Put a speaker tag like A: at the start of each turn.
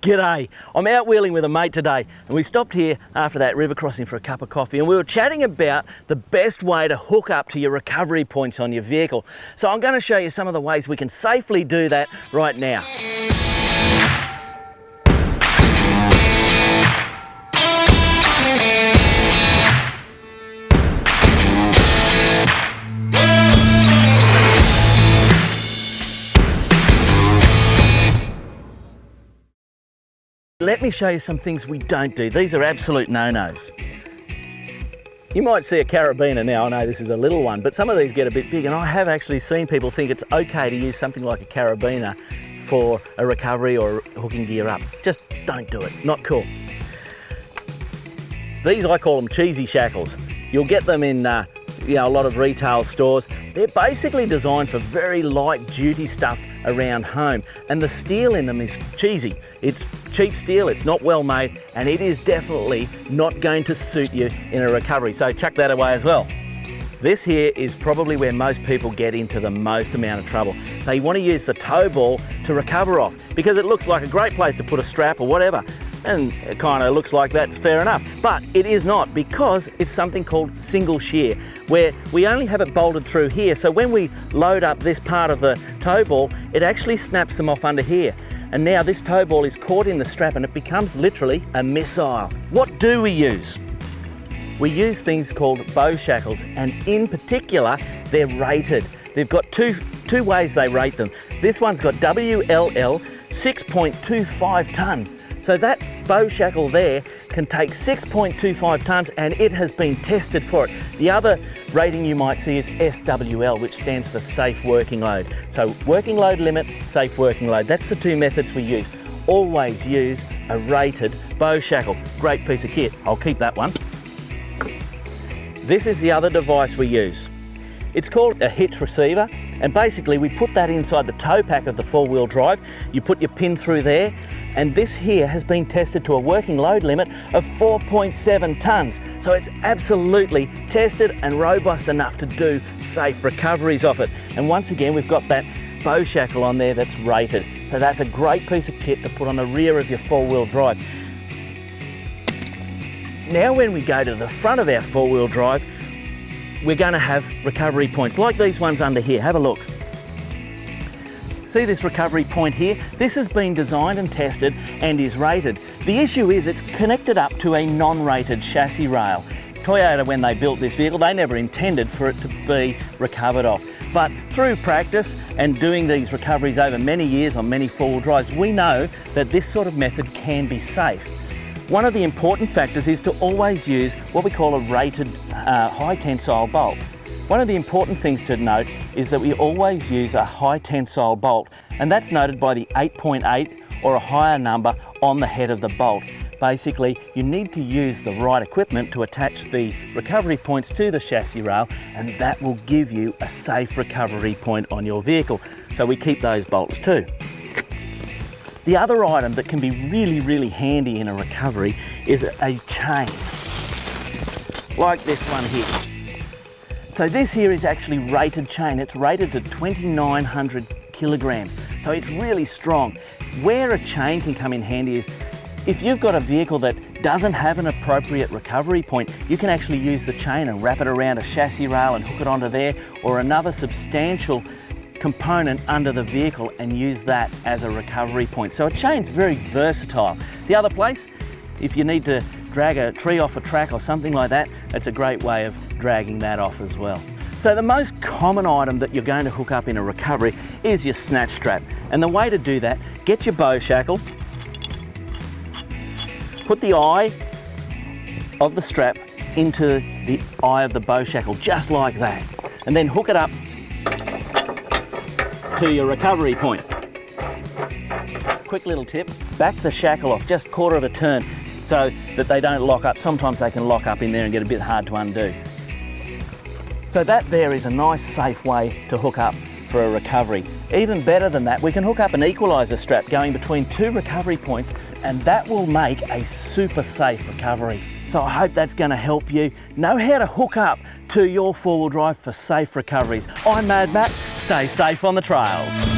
A: G'day, I'm out wheeling with a mate today and we stopped here after that river crossing for a cup of coffee and we were chatting about the best way to hook up to your recovery points on your vehicle. So I'm going to show you some of the ways we can safely do that right now. Let me show you some things we don't do. These are absolute no-nos. You might see a carabiner now. I know this is a little one, but some of these get a bit big, and I have actually seen people think it's okay to use something like a carabiner for a recovery or hooking gear up. Just don't do it, not cool. These, I call them cheesy shackles. You'll get them in a lot of retail stores. They're basically designed for very light duty stuff around home, and the steel in them is cheesy. It's cheap steel, it's not well made, and it is definitely not going to suit you in a recovery, so chuck that away as well. This here is probably where most people get into the most amount of trouble. They want to use the tow ball to recover off because it looks like a great place to put a strap or whatever, and it kind of looks like that's fair enough, but it is not, because it's something called single shear, where we only have it bolted through here, so when we load up this part of the tow ball, it actually snaps them off under here. And now this tow ball is caught in the strap and it becomes literally a missile. What do we use? We use things called bow shackles, and in particular, they're rated. They've got two ways they rate them. This one's got WLL 6.25 tonne. So that bow shackle there can take 6.25 tonnes, and it has been tested for it. The other rating you might see is SWL, which stands for safe working load. So working load limit, safe working load. That's the two methods we use. Always use a rated bow shackle. Great piece of kit. I'll keep that one. This is the other device we use. It's called a Hitch receiver, and basically we put that inside the tow pack of the four-wheel drive. You put your pin through there, and this here has been tested to a working load limit of 4.7 tonnes. So it's absolutely tested and robust enough to do safe recoveries off it. And once again, we've got that bow shackle on there that's rated. So that's a great piece of kit to put on the rear of your four-wheel drive. Now when we go to the front of our four-wheel drive, we're going to have recovery points like these ones under here. Have a look. See this recovery point here? This has been designed and tested and is rated. The issue is it's connected up to a non-rated chassis rail. Toyota, when they built this vehicle, they never intended for it to be recovered off. But through practice and doing these recoveries over many years on many four-wheel drives, we know that this sort of method can be safe. One of the important factors is to always use what we call a rated high tensile bolt. One of the important things to note is that we always use a high tensile bolt, and that's noted by the 8.8 or a higher number on the head of the bolt. Basically, you need to use the right equipment to attach the recovery points to the chassis rail, and that will give you a safe recovery point on your vehicle. So we keep those bolts too. The other item that can be really handy in a recovery is a chain, like this one here. So this here is actually rated chain. It's rated to 2,900 kilograms, so it's really strong. Where a chain can come in handy is if you've got a vehicle that doesn't have an appropriate recovery point, you can actually use the chain and wrap it around a chassis rail and hook it onto there, or another substantial component under the vehicle, and use that as a recovery point. So a chain's very versatile. The other place, if you need to drag a tree off a track or something like that, it's a great way of dragging that off as well. So the most common item that you're going to hook up in a recovery is your snatch strap. And the way to do that, get your bow shackle, put the eye of the strap into the eye of the bow shackle, just like that, and then hook it up to your recovery point. Quick little tip, back the shackle off just quarter of a turn so that they don't lock up. Sometimes they can lock up in there and get a bit hard to undo. So that there is a nice safe way to hook up for a recovery. Even better than that, we can hook up an equalizer strap going between two recovery points, and that will make a super safe recovery. So I hope that's going to help you know how to hook up to your four-wheel drive for safe recoveries. I'm MadMatt. Stay safe on the trails.